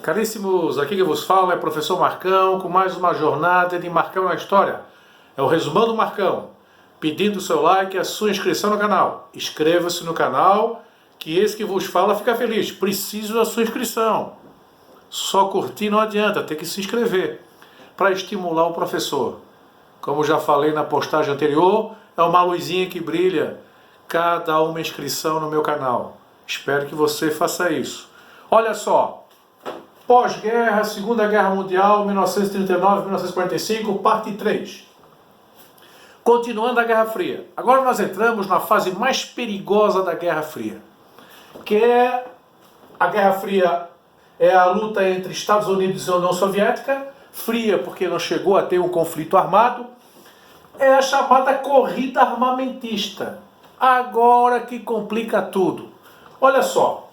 Caríssimos, aqui que vos fala é o professor Marcão com mais uma jornada de Marcão na História. É o resumão do Marcão, pedindo o seu like e a sua inscrição no canal. Inscreva-se no canal, que esse que vos fala fica feliz. Preciso da sua inscrição. Só curtir não adianta, tem que se inscrever para estimular o professor. Como já falei na postagem anterior, é uma luzinha que brilha cada uma inscrição no meu canal. Espero que você faça isso. Olha só, pós-guerra, Segunda Guerra Mundial, 1939-1945, parte 3. Continuando a Guerra Fria. Agora nós entramos na fase mais perigosa da Guerra Fria, que é a Guerra Fria, é a luta entre Estados Unidos e a União Soviética, fria porque não chegou a ter um conflito armado, é a chamada corrida armamentista. Agora que complica tudo. Olha só.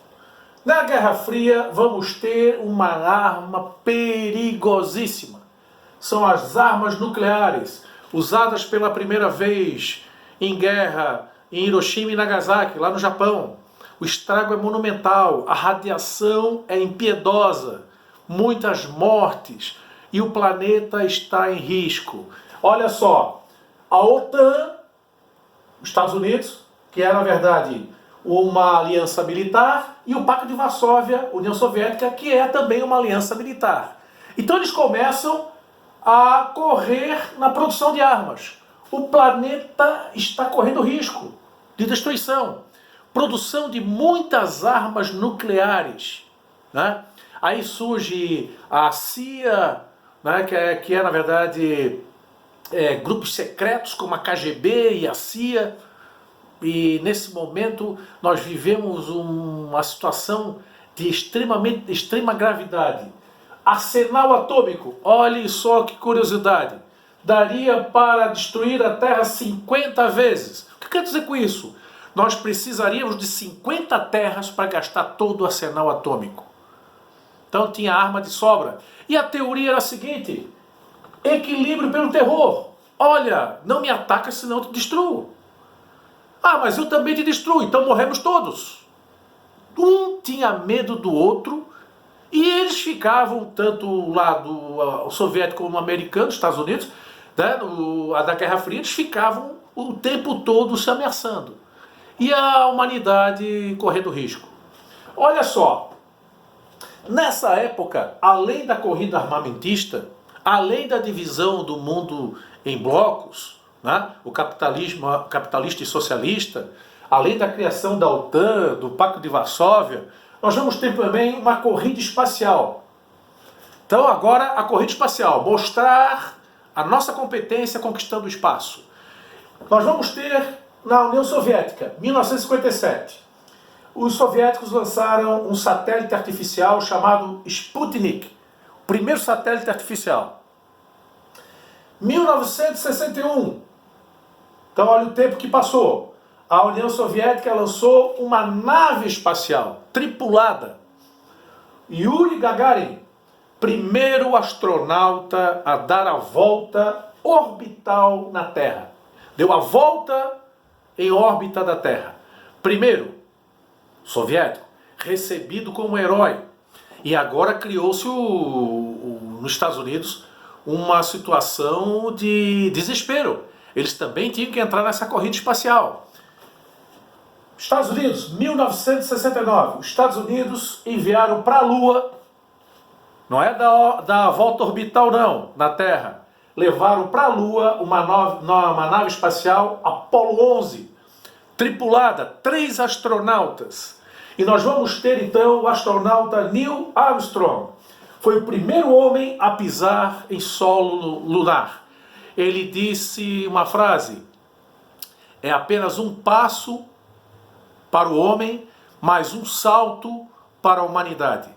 Na Guerra Fria vamos ter uma arma perigosíssima. São as armas nucleares, usadas pela primeira vez em guerra em Hiroshima e Nagasaki, lá no Japão. O estrago é monumental, a radiação é impiedosa, muitas mortes e o planeta está em risco. Olha só, a OTAN, os Estados Unidos, que é na verdade uma aliança militar, e o Pacto de Varsóvia, União Soviética, que é também uma aliança militar. Então eles começam a correr na produção de armas. O planeta está correndo risco de destruição. Produção de muitas armas nucleares, né? Aí surge a CIA, né, que é na verdade grupos secretos como a KGB e a CIA. E nesse momento nós vivemos uma situação de extrema gravidade. Arsenal atômico, olhe só que curiosidade, daria para destruir a Terra 50 vezes. O que quer dizer com isso? Nós precisaríamos de 50 terras para gastar todo o arsenal atômico. Então tinha arma de sobra. E a teoria era a seguinte: equilíbrio pelo terror. Olha, não me ataca senão eu te destruo. Ah, mas eu também te destruo, então morremos todos. Um tinha medo do outro e eles ficavam, tanto o lado soviético como o americano, Estados Unidos, né, da Guerra Fria, eles ficavam o tempo todo se ameaçando. E a humanidade correndo risco. Olha só, nessa época, além da corrida armamentista, além da divisão do mundo em blocos, né, o capitalismo capitalista e socialista, além da criação da OTAN, do Pacto de Varsóvia, nós vamos ter também uma corrida espacial. Então agora a corrida espacial, mostrar a nossa competência conquistando o espaço. Nós vamos ter na União Soviética, 1957, os soviéticos lançaram um satélite artificial chamado Sputnik, o primeiro satélite artificial. 1961, então olha o tempo que passou. A União Soviética lançou uma nave espacial tripulada. Yuri Gagarin, primeiro astronauta a dar a volta orbital na Terra. Deu a volta em órbita da Terra. Primeiro, soviético, recebido como herói. E agora criou-se nos Estados Unidos uma situação de desespero. Eles também tinham que entrar nessa corrida espacial. Estados Unidos, 1969. Os Estados Unidos enviaram para a Lua, não é da volta orbital não, na Terra. Levaram para a Lua uma nave espacial Apollo 11, tripulada, 3 astronautas. E nós vamos ter então o astronauta Neil Armstrong. Foi o primeiro homem a pisar em solo lunar. Ele disse uma frase: é apenas um passo para o homem, mais um salto para a humanidade.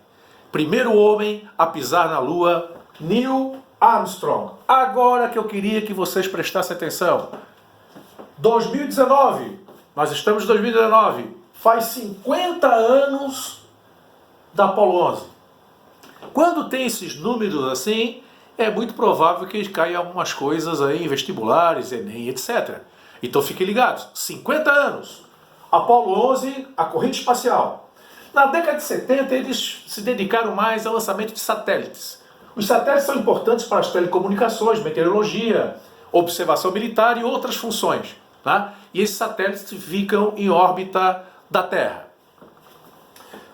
Primeiro homem a pisar na Lua, Neil Armstrong. Agora que eu queria que vocês prestassem atenção. 2019, nós estamos em 2019, faz 50 anos da Apollo 11. Quando tem esses números assim, é muito provável que caiam algumas coisas aí em vestibulares, Enem, etc. Então fiquem ligados, 50 anos, Apollo 11, a corrida espacial. Na década de 70, eles se dedicaram mais ao lançamento de satélites. Os satélites são importantes para as telecomunicações, meteorologia, observação militar e outras funções. Tá? E esses satélites ficam em órbita da Terra.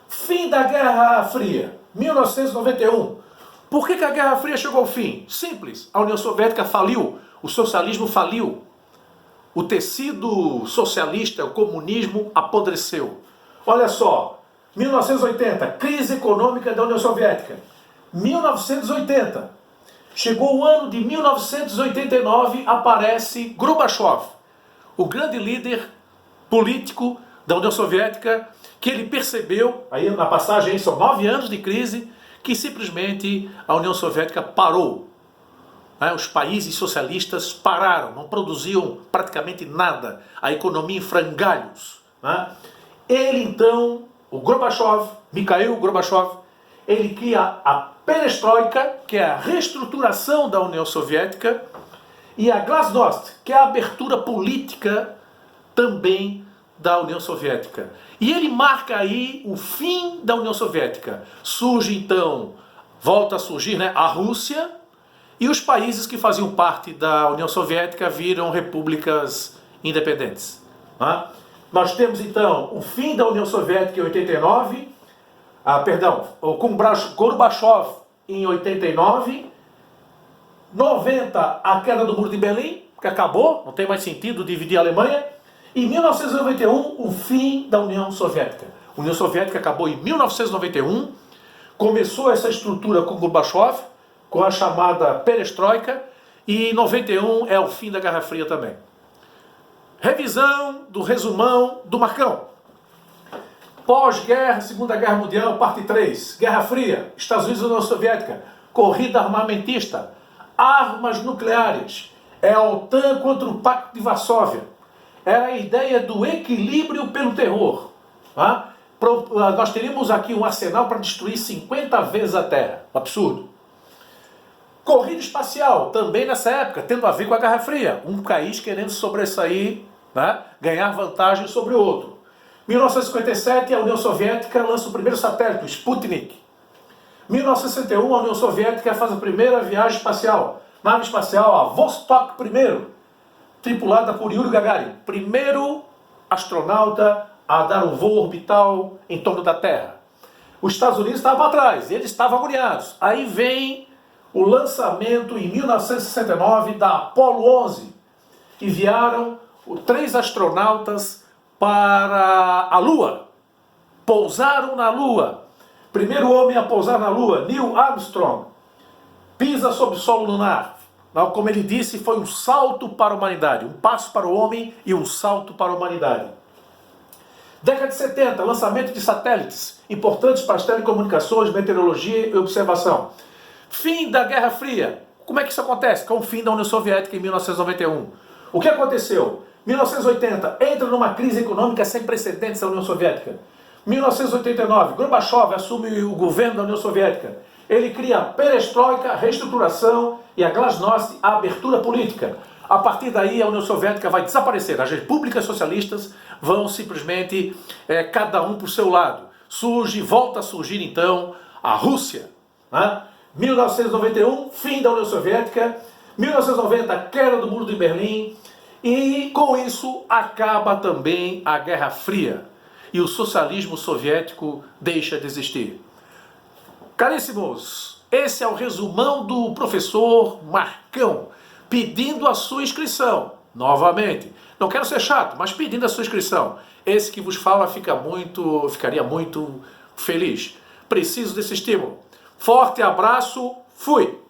Fim da Guerra Fria, 1991. Por que a Guerra Fria chegou ao fim? Simples, a União Soviética faliu, o socialismo faliu, o tecido socialista, o comunismo apodreceu. Olha só, 1980, crise econômica da União Soviética. 1980, chegou o ano de 1989, aparece Gorbachev, o grande líder político da União Soviética, que ele percebeu, aí na passagem são 9 anos de crise, que simplesmente a União Soviética parou. Os países socialistas pararam, não produziam praticamente nada, a economia em frangalhos. Ele então, o Gorbachev, Mikhail Gorbachev, ele cria a perestroika, que é a reestruturação da União Soviética, e a glasnost, que é a abertura política também da União Soviética. E ele marca aí o fim da União Soviética. Surge então, volta a surgir, a Rússia, e os países que faziam parte da União Soviética viram repúblicas independentes. Nós temos então o fim da União Soviética em 89, com Gorbachev em 89, 90 a queda do Muro de Berlim, que acabou, não tem mais sentido dividir a Alemanha, e 1991 o fim da União Soviética. A União Soviética acabou em 1991, começou essa estrutura com Gorbachev, com a chamada perestroika, e 91 é o fim da Guerra Fria também. Revisão do resumão do Marcão. Pós-guerra, Segunda Guerra Mundial, parte 3. Guerra Fria, Estados Unidos e União Soviética. Corrida armamentista. Armas nucleares. É a OTAN contra o Pacto de Varsóvia. Era a ideia do equilíbrio pelo terror. Nós teríamos aqui um arsenal para destruir 50 vezes a Terra. Absurdo. Corrida espacial, também nessa época, tendo a ver com a Guerra Fria. Um país querendo sobressair, ganhar vantagem sobre o outro. 1957, a União Soviética lança o primeiro satélite, o Sputnik. 1961, a União Soviética faz a primeira viagem espacial. Nave espacial, a Vostok I, tripulada por Yuri Gagarin. Primeiro astronauta a dar um voo orbital em torno da Terra. Os Estados Unidos estavam atrás, eles estavam agoniados. Aí vem o lançamento em 1969 da Apollo 11. Enviaram 3 astronautas para a Lua. Pousaram na Lua. Primeiro homem a pousar na Lua, Neil Armstrong, pisa sobre o solo lunar. Como ele disse, foi um salto para a humanidade. Um passo para o homem e um salto para a humanidade. Década de 70, lançamento de satélites importantes para as telecomunicações, meteorologia e observação. Fim da Guerra Fria. Como é que isso acontece? Com o fim da União Soviética em 1991. O que aconteceu? 1980, entra numa crise econômica sem precedentes a União Soviética. 1989, Gorbachev assume o governo da União Soviética. Ele cria a perestroika, a reestruturação e a glasnost, a abertura política. A partir daí, a União Soviética vai desaparecer. As repúblicas socialistas vão simplesmente, cada um por seu lado. Volta a surgir então a Rússia. 1991, fim da União Soviética. 1990, queda do Muro de Berlim. E com isso acaba também a Guerra Fria. E o socialismo soviético deixa de existir. Caríssimos, esse é o resumão do professor Marcão, pedindo a sua inscrição. Novamente, não quero ser chato, mas pedindo a sua inscrição. Esse que vos fala ficaria muito feliz. Preciso desse estímulo. Forte abraço, fui!